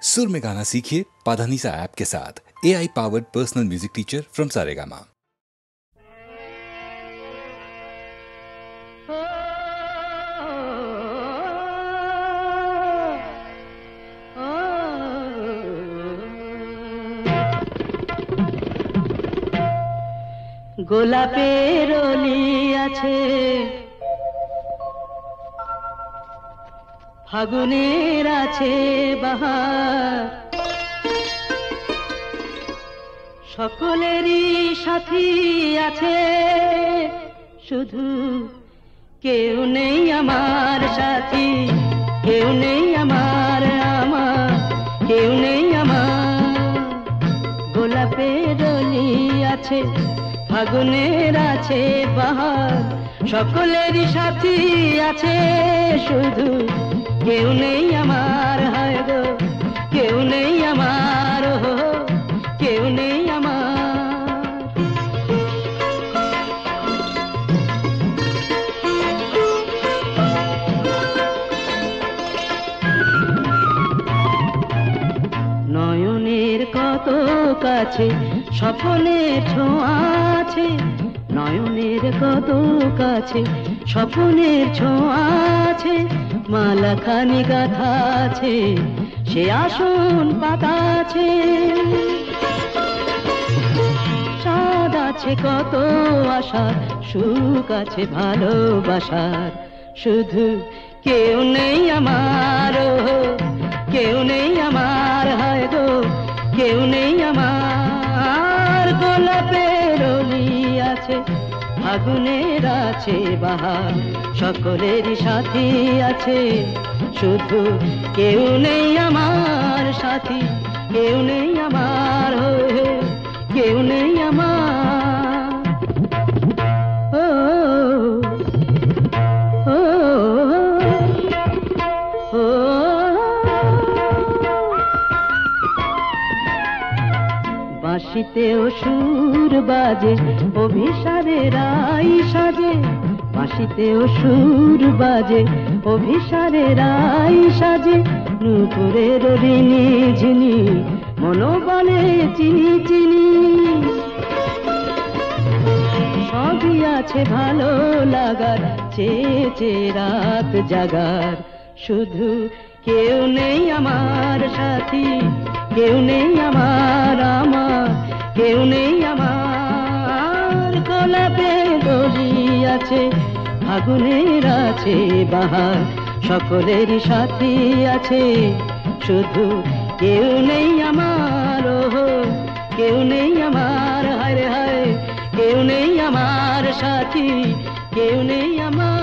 सुर में गाना सीखिए पाधानीसा ऐप के साथ। AI powered personal music teacher from Saregama. গোলাপের অলি আছে, ফাগুনের আছে বাহার, সকলেরই সাথী আছে, শুধু কেউ নেই আমার সাথী, কেউ নেই আমার, কেউ নেই আমার। গোলাপের অলি আছে, ফাগুনের আছে বাহার, সকলেরই সাথী আছে, শুধু কেউ নেই আমার, হায় গো কেউ নেই আমার, কেউ নেই আমার। নয়নের কত কাছে স্বপ্নের ছোঁয়া আছে, নয়নের কত কাছে স্বপ্নের ছোঁয়া আছে, মালাখানি গাথা আছে, সে আসন পাতা আছে, চাঁদ আছে কত আশার, সুখ আছে ভালোবাসার, শুধু কেউ নেই আমার, কেউ নেই আমার, হায় গো কেউ নেই আমার। গোলাপের অলি আছে, ফাগুনের আছে বাহার, সকলেরই সাথী আছে, শুধু কেউ নেই আমার সাথী, কেউ নেই আমার, কেউ নেই আমার। ও ও ও বাঁশিতেও সুর বাজে, অভিসারের রাই সাজে, বাঁশিতেও সুর বাজে, অভিসারের রাই সাজে, নূপুরের ঋণী ঝিনি, মনোবলে চিনি চিনি, সবই আছে ভালো লাগার, চেয়ে রাত জাগার, শুধু কেউ নেই আমার সাথী, কেউ নেই আমার, কেউ নেই আমার। গোলাপের অলি আছে, ফাগুনের আছে বাহার, সকলেরই সাথী আছে, শুধু কেউ নেই আমার, কেউ নেই আমার, হায় হায় কেউ নেই আমার সাথী, কেউ নেই আমার।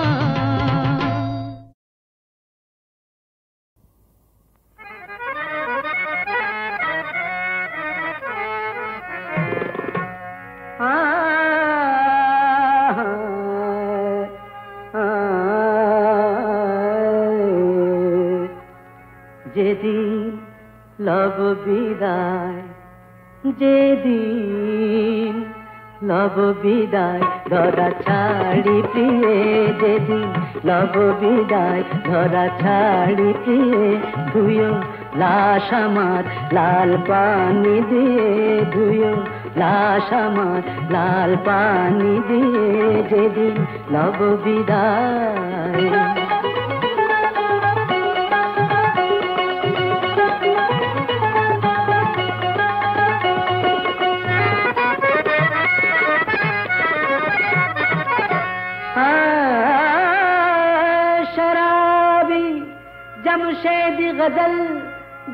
যেদিন লব বিদায়, যেদিন লব বিদায়, ধরা ছাড়ি প্রিয়ে, যেদিন লব বিদায়, ধরা ছাড়ি প্রিয়ে, ধুয়ো লাশ আমার লাল পানি দিয়ে, ধুয়ো লাশ আমার লাল পানি দিয়ে, যেদিন লব বিদায়। शराबी जमशेद गजल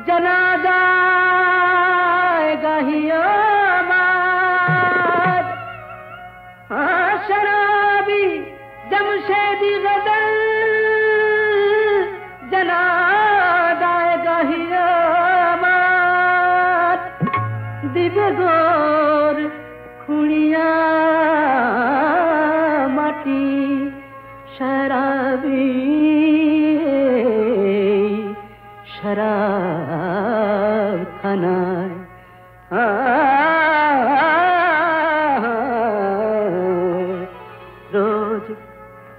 जनाजा गाहियो माद, शराबी जमशेद गजल जनाजा गाहियो माद, दिव्य गोर खुड़िया माटी शराबी शराब खानाয়, रोज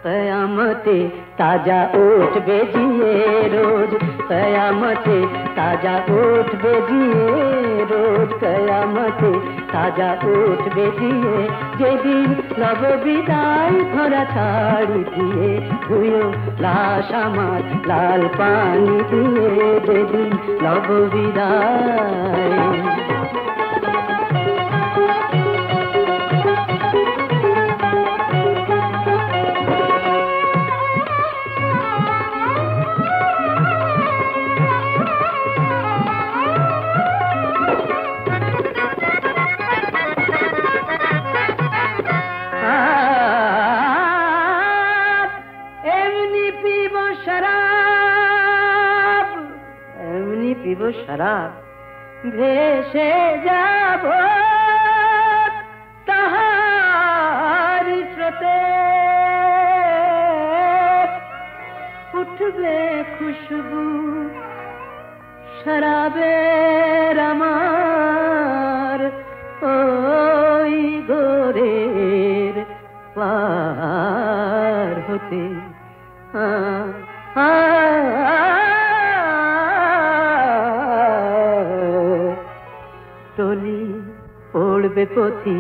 कयामते ताजा ओठ बेजिए रोज कयामते ताजा ओठ बेजिए रोज कयामते ताजा ओठ बेजिए जेदिन नव विदाय धरा छाड़ी दिए धुयो लाश आमार लाल पानी दिए जेदिन नव विदाय शराब भेषे जाब तहार स्रोते उठबे खुशबू शराबेर आमार ओई गोरेर पार होते टोली ओढ़बे पोथी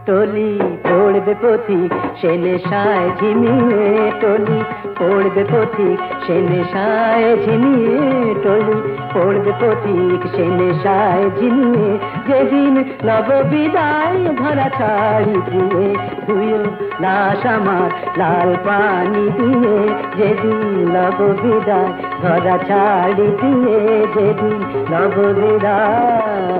टोली ओढ़बे पोथी से नेशाय झिमिए टोली ओढ़बे पोथी से नेशाय झिमिए टोली ओढ़बे पोथी से नेशाय झिमिए जेदिन नव विदाय धरा छाड़ी दिए धुयो लाश आमार लाल पानी दिए जेदिन नव विदाय धरा छाड़ी दिए जेदिन नव विदाय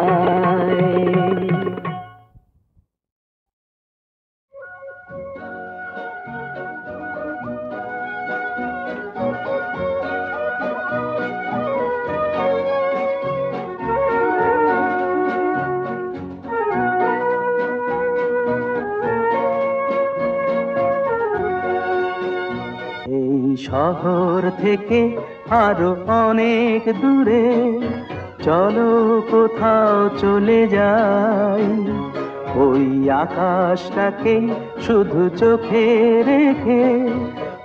শহর থেকে আরো অনেক দূরে চলো কোথাও চলে যাই ওই আকাশটাকে শুধু চোখে রেখে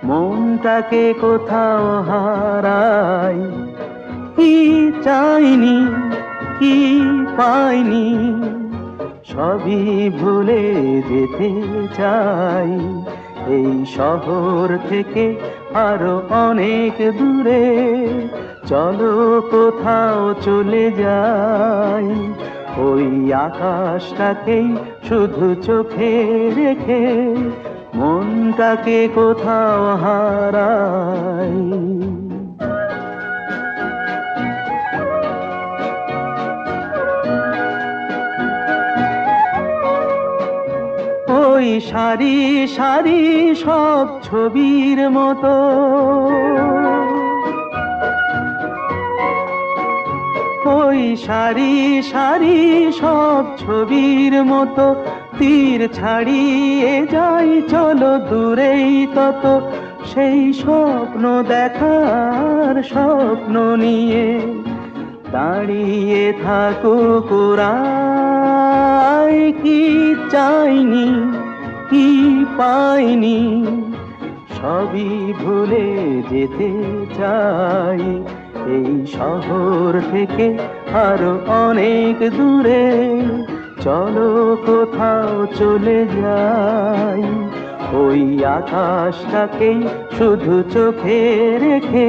মনটাকে কোথাও হারাই কি চাইনি কি পাইনি সবই ভুলে যেতে চাই এই শহর থেকে আরো অনেক দূরে চলো কোথাও চলে যাই ওই আকাশটাকেই শুধু চোখে রেখে মনটাকে কোথাও হারাই ওই সারি সারি সব ছবির মতো ওই সারি সারি সব ছবির মতো তীর ছাড়িয়ে যাই চলো দূরেই তত সেই স্বপ্ন দেখার স্বপ্ন নিয়ে দাঁড়িয়ে থাকুক ওরাই কি চাইনি কি পাইনি সবই ভুলে যেতে চাই এই শহর থেকে আরো অনেক দূরে চলো কোথাও চলে যাই ওই আকাশটাকেই শুধু চোখে রেখে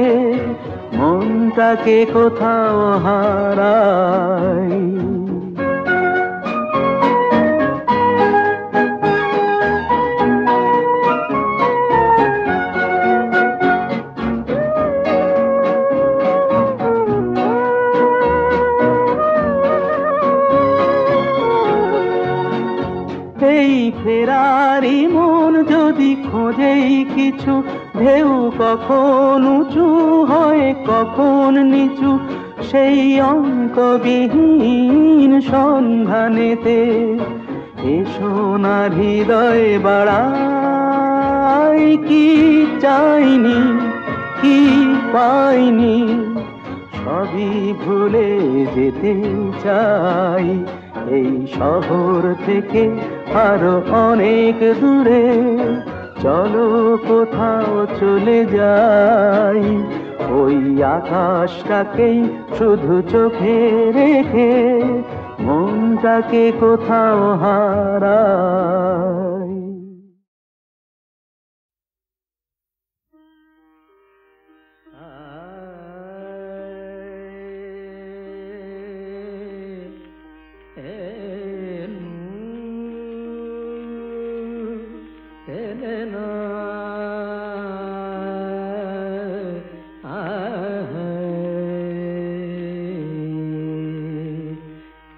মনটাকে কোথাও হারাই এই ফেরারি মন যদি খোঁজেই কিছু ঢেউ কখন উঁচু হয় কখন নিচু সেই অন্তবিহীন সন্ধানেতে এসো না হৃদয় বাড়াই কি চাইনি কি পাইনি সবই ভুলে যেতে চাই এই শহর থেকে আরো অনেক দূরে চলো কোথাও চলে যাই, ওই আকাশটাকেই শুধু চোখে রেখে মনটাকে কোথাও হারাই।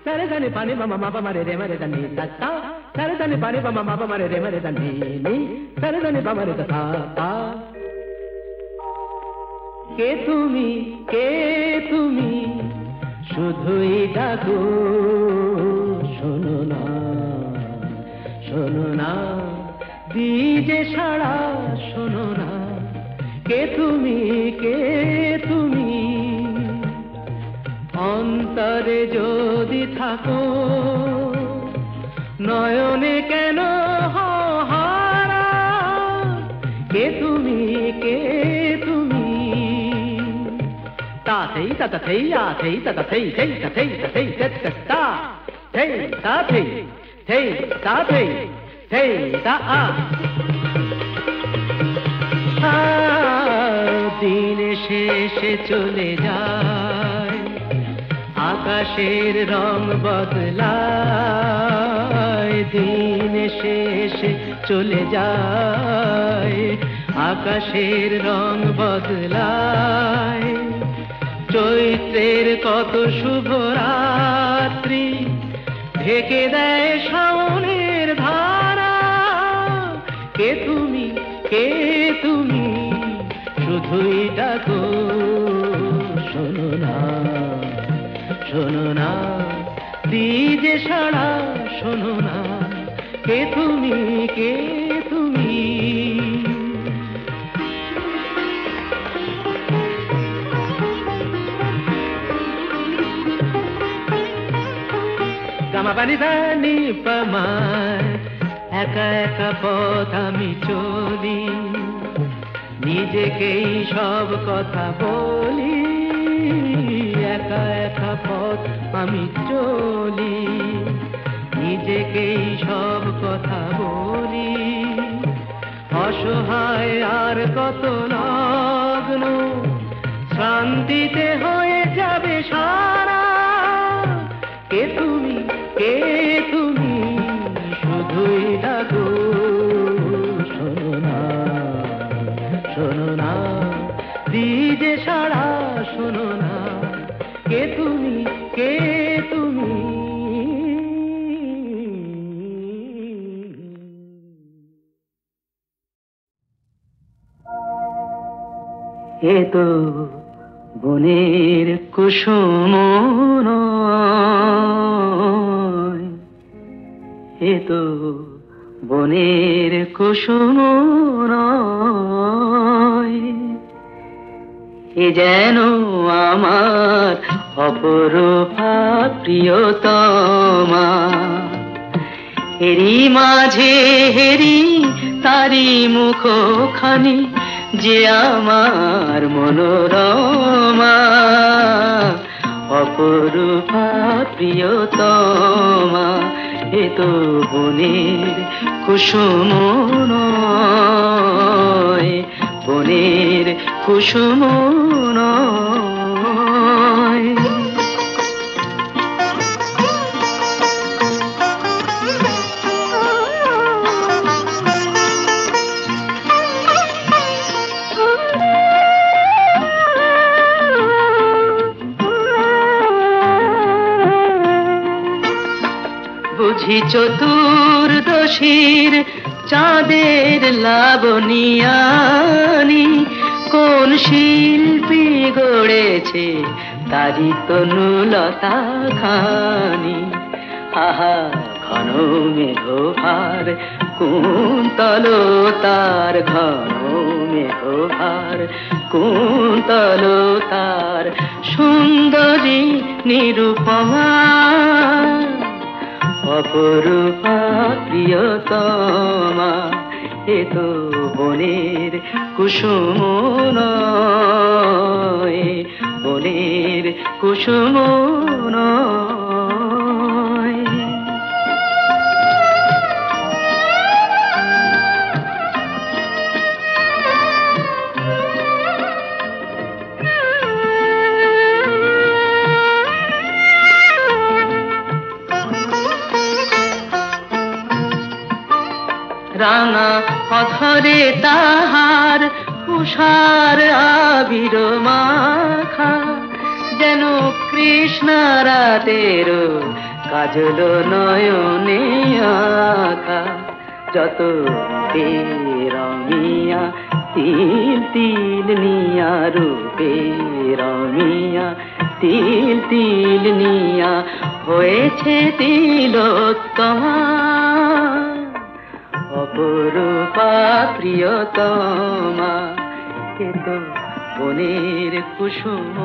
సరదని పని మమ మప మరే రే మరే దని తత్త సరదని పని మమ మప మరే రే మరే దని ని సరదని పమరే తా తా কে তুমি শুধুই ডাকো, শোনো না দিজে সাড়া, শোনো না কে তুমি অন্তরে যদি থাকো, নয়নে কেন হারা, কে তুমি তাতেই তাতেই আতেই তাতেই তেই তাতেই তাতেই তা তেই তাতেই তেই তাতেই তেই তা দিন শেষে চলে যায়, আকাশের রং বদলায়, দিন শেষে চলে যায়, আকাশের রং বদলায়, চৈত্রের কত শুভ রাত্রি ঢেকে দেয় শাওনের ধারা, কে তুমি শুধুই ডাকো, শোনো না দিজে সাড়া, শোনো না কে তুমি গামা পানি ধানি পামার, একা একা পথ আমি চলি, নিজেকেই সব কথা বলি, একা একা পথ আমি চলি, নিজেকেই সব কথা বলি, অসহায় আর কত লগ্ন শান্তিতে হয়ে যাবে সারা, কে তুমি শুধুই ডাকো, শোনো না দিজে সাড়া, শোনো না কে তুমি এ তো বনের কুসুম নয়, এ তো বনের কুসুম নয়, এ যেন আমার অপরূপা প্রিয়তমা, এরই মাঝে হেরি তারি মুখখানি যে আমার মনোরমা, অপরূপা প্রিয়তমা, এ তো বনের কুসুম নয়, বনের কুসুম নয়। বুঝি চতুর্দশীর চাঁদের লাবণিয়ানি, কোন শিল্পী গড়েছে তারি তনুলতা খানি, আহা ঘন মেঘভার কুন্তলতার, ঘন মেঘভার কুন্তলতার, সুন্দরী নিরুপমা, অপরূপা প্রিয়তমা, এ তো বনের কুসুম নয়, বনের কুসুম নয়। রাঙা অধরে তাহার উষার আবির মাখা, যেন কৃষ্ণ রাতের কাজল নয়নে আঁকা। যত রমিয়া তিল তিল নিয়া রূপে রমিয়া তিল তিল নিয়া হয়েছে তিলোত্তমা, অপরূপা প্রিয়তমা। এ তো বনের কুসুম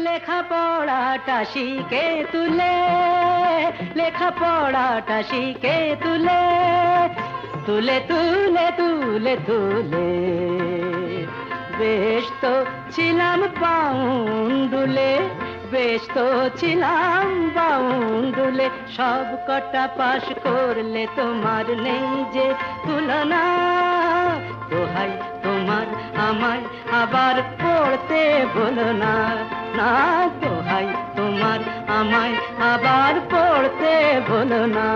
লেখাপড়াটা শিখে তুলে, লেখাপড়াটা শিখে তুলে, তুলে তুলে তুলে তুলে বেশ তো ছিলাম বাউন্ডুলে, বেশ তো ছিলাম বাউন্ডুলে। সব কটা পাশ করলে তোমার নেই যে তুলনা, দোহাই তোমার আমায় আবার পড়তে বলো না, না দোহাই তোমার আমায় আবার পড়তে বলো না।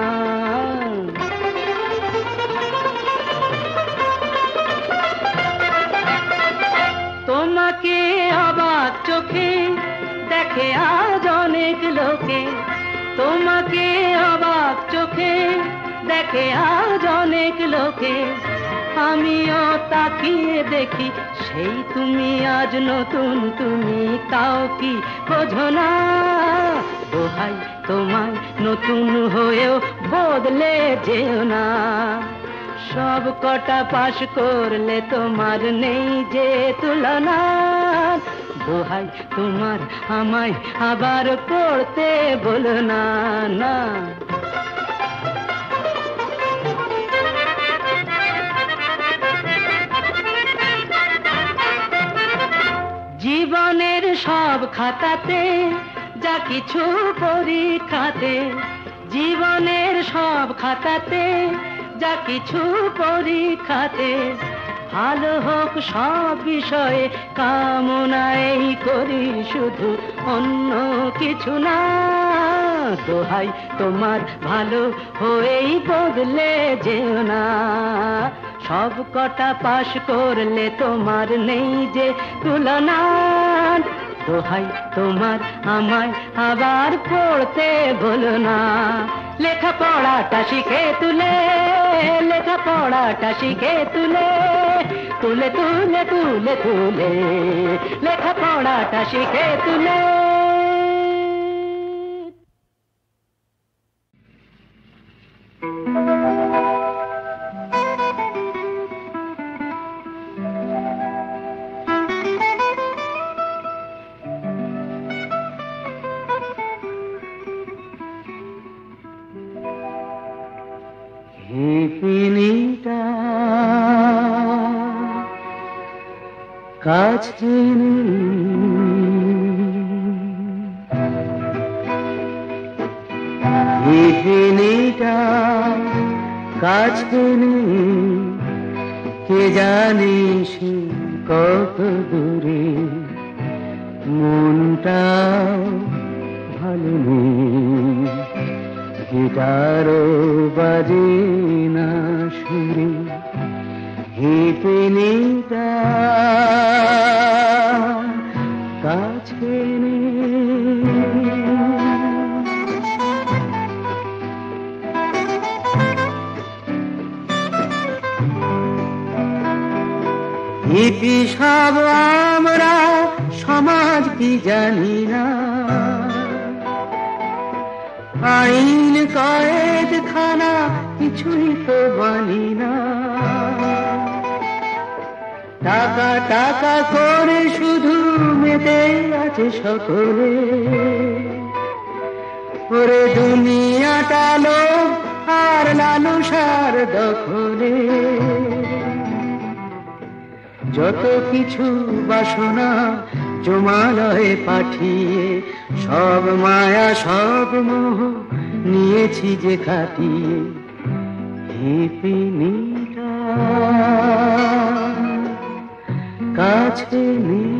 তোমাকে অবাক চোখে দেখে আজ অনেক লোকে, তোমাকে অবাক চোখে দেখে আজ অনেক লোকে। আমিও তাকিয়ে দেখি সেই তুমি আজ নতুন তুমি, তাও কি বোঝো না? দোহাই তোমায় নতুন হয়েও বদলে যেও না। সব কটা পাশ করলে তোমার নেই যে তুলনা, দোহাই তোমার আমায় আবার পড়তে বলো না, না। জীবনের সব খাতাতে যা কিছু পরীক্ষাতে, জীবনের সব খাতাতে যা কিছু পরীক্ষাতে, ভালো হোক সব বিষয়ে কামনাই করি শুধু, অন্য কিছু না। দোহাই তোমার ভালো হয়েই বদলে যেও না। সব কটা পাশ করলে তোমার নেই যে তুলনা, দোহাই তোমার আমায় আবার পড়তে বলো না। লেখাপড়াটা শিখে তুলে, লেখাপড়াটা শিখে তুলে, তুলে তুলে তুলে তুলে লেখাপড়াটা শিখে তুলে। পিনিটা কাছে পিনিটা কাছে কে জানিস কত দূরে, মনটা ভালো নেই, গিটারও বাজে না সুরে। হে পিনিটা কাছে ইতি সব আমরা সমাজ কি জানি না, আইন কয়েদ খানা কিছুই তো মানি না। টাকা টাকা করে শুধু মেতে আছে সকলে, ওরে দুনিয়াটা লোভ আর লালসার দখলে। যত কিছু বাসনা জমালয়ে পাঠিয়ে, সব মায়া সব মোহ নিয়েছি যে কাটিয়ে। হিপিনিটা কাছে নেই,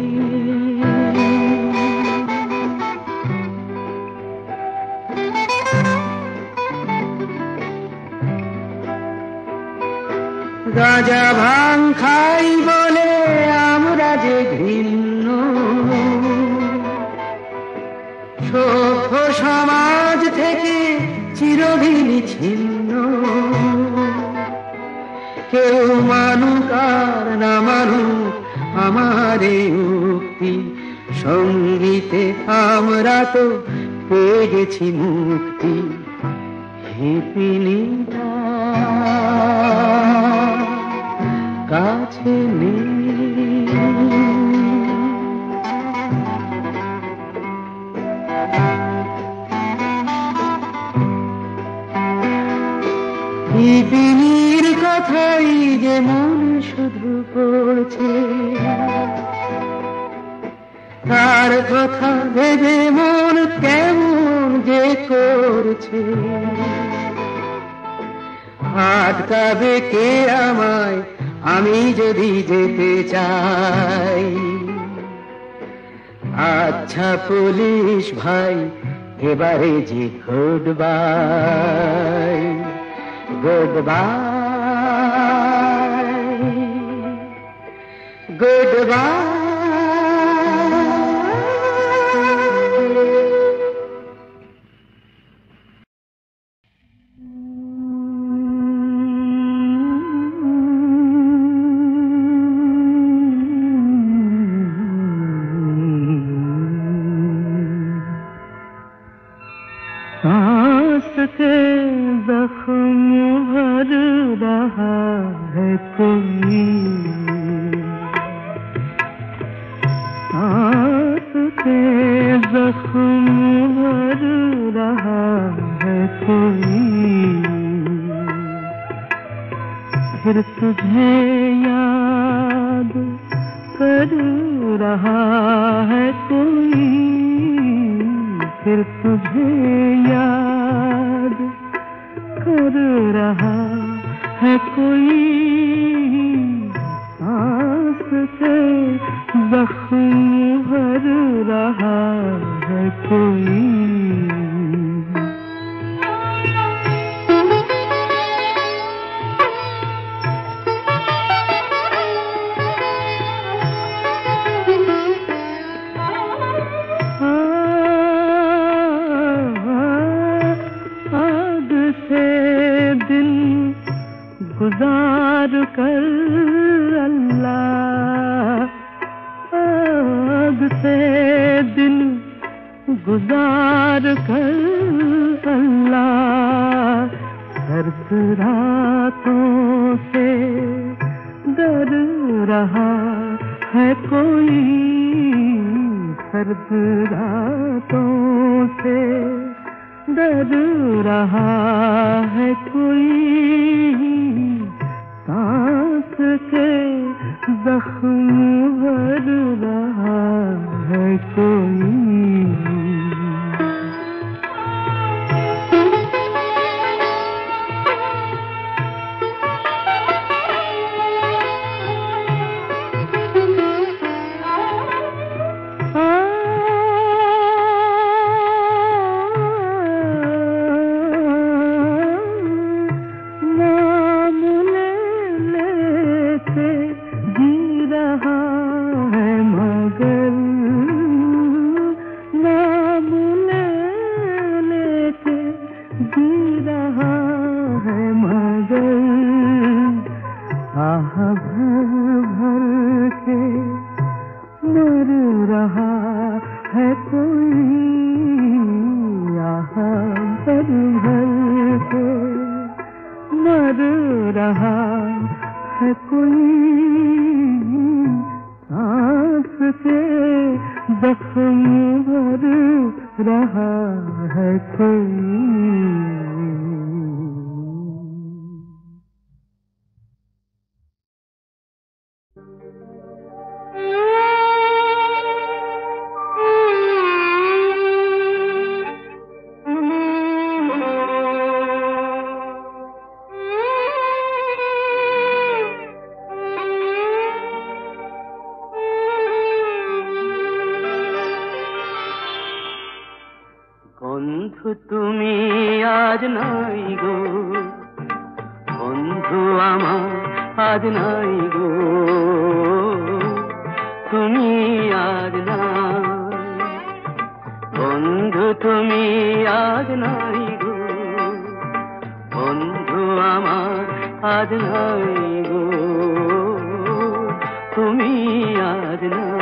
গাঁজা ভাং খাই বলে আমরা যে ঘৃণ্য, সভ্য সমাজ থেকে চিরদিন ছিন্ন। কেউ মানুক আর না মানুক আমার উক্তি, সঙ্গীতে আমরা তো পেয়ে গেছি মুক্তি। হিপিনিটা কাছে নেই, হিপিনির কথাই যে মন শুধু পড়ছে, তার কথা ভেবে মন কেমন যে করছে। আটকাবে কে আমায় আমি যদি যেতে চাই? আচ্ছা পুলিশ ভাই এবারে যে good bye, good bye, good bye. सांस के जख्म भर रहा है कोई, सांस के जख्म भर रहा है कोई। फिर तुझे याद कर रहा है कोई, फिर तुझे याद कर रहा है कोई। सांस से जख्म भर रहा है कोई। गुजार कर अल्लाह, आग से दिल गुजार कर अल्लाह। सर्द रातों से डर रहा है कोई, सर्द रातों से डर रहा है कोई। सांस के जख्म भर रहा है कोई। मर रहा है कोई। रहा है कोई। বন্ধু তুমি আজ নাই গো, বন্ধু আমার আজ নাই গো, তুমি আজ নাই। বন্ধু তুমি আজ নাই গো, বন্ধু আমার আজ নাই গো, তুমি আজ নাই।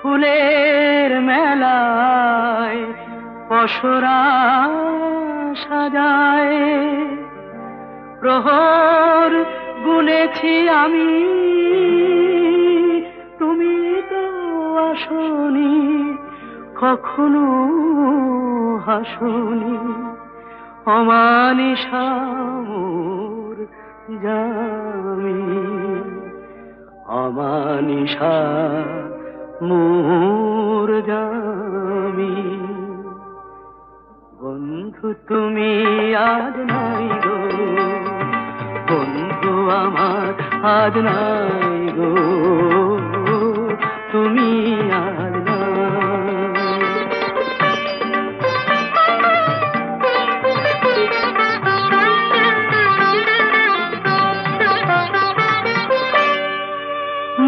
ফুলের মেলায় পসরা সাজায়, প্রহর গুনেছি আমি, তুমি তো আসনি, কখনো হাসনি। অমানিশা মোর জামি, অমানিশা মোর জামি। বন্ধু তুমি আজ নাই গো, বন্ধু আমার আজ নাই গো, তুমি আজ নাই।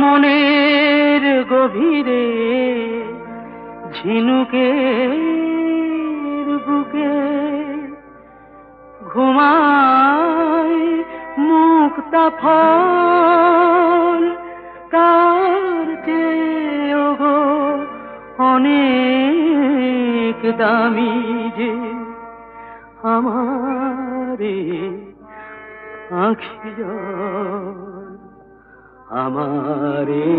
মনের গভীরে ঝিনুকের বুকে ঘুমায় মুক্তা ফল, তার চেয়েও গো অনেক দামি যে আমারে আঁখি জল, আমারে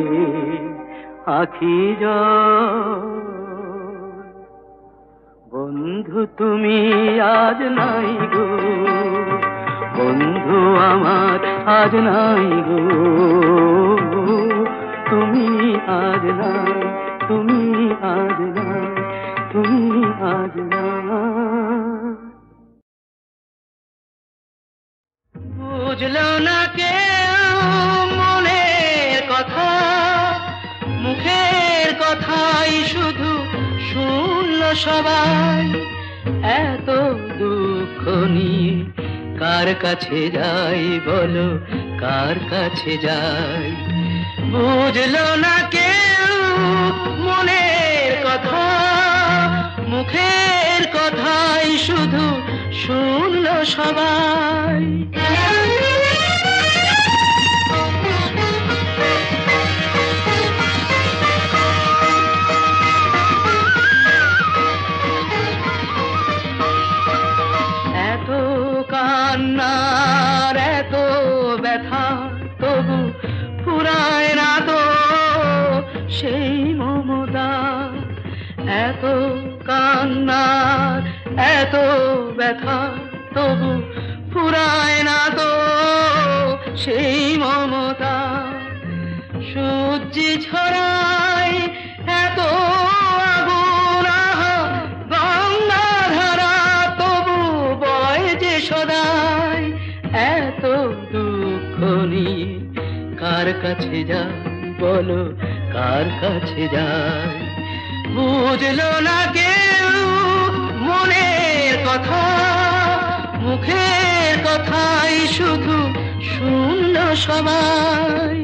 আঁখি জল। বন্ধু তুমি আজ নাই গো, বন্ধু আমার আজ নাই গো, তুমি আজ নাই, তুমি আজ নাই, তুমি আজ নাই। বুঝলো না কেউ মনের কথা, মুখের কথাই শুধু শুনলো সবাই। এত দুঃখ নিয়ে কার কাছে যাই বলো, কার কাছে যাই? বুঝলো না কেউ মনের কথা, মুখের কথাই শুধু শুনলো সবাই। এত কান্নার এত ব্যথা তবু ফুরায় না তো সেই মমতা। এত কান্নার এত ব্যথা তবু ফুরায় না তো সেই মমতা। সূর্যি ছড়ায় এত আগুন, গঙ্গা ধারা তবু বয় যে সদাই। এত দুঃখ নিয়ে কার কাছে যাই বলো, কার কাছে যাই? বুঝলো না কেউ মনের কথা, মুখের কথাই শুধু শুনলো সবাই।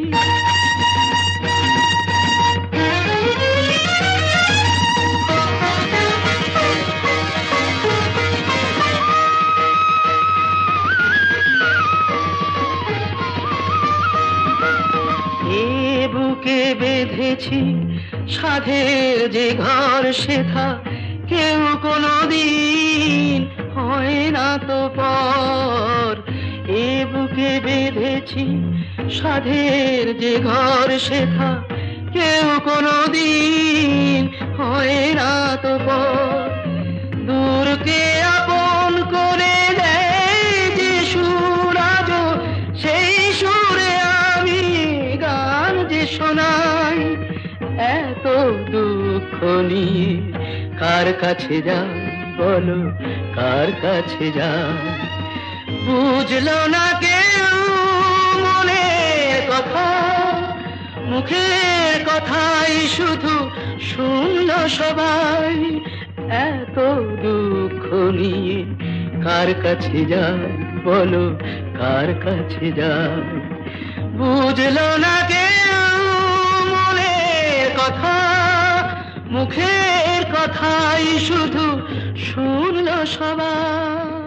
বুকে বেঁধেছি সাধের যে ঘর, সেথা কেউ কোনোদিন হয় না তো পর। এ বুকে বেঁধেছি সাধের যে ঘর, সেথা কেউ কোনোদিন হয় না তো পর। দূরকে আপন করে দেয় যে সুর, আজ সেই সুরে আমি গান যে শোনাই। এত দুঃখ নিয়ে কার কাছে যাই বলো, কার কাছে যাই? বুঝলো না কেউ মনের কথা, মুখের কথাই শুধু শুনলো সবাই। এত দুঃখ নিয়ে কার কাছে যাই বলো, কার কাছে যাই? বুঝলো না কেউ মনের কথা, মুখের কথাই শুধু শুনলো সবাই।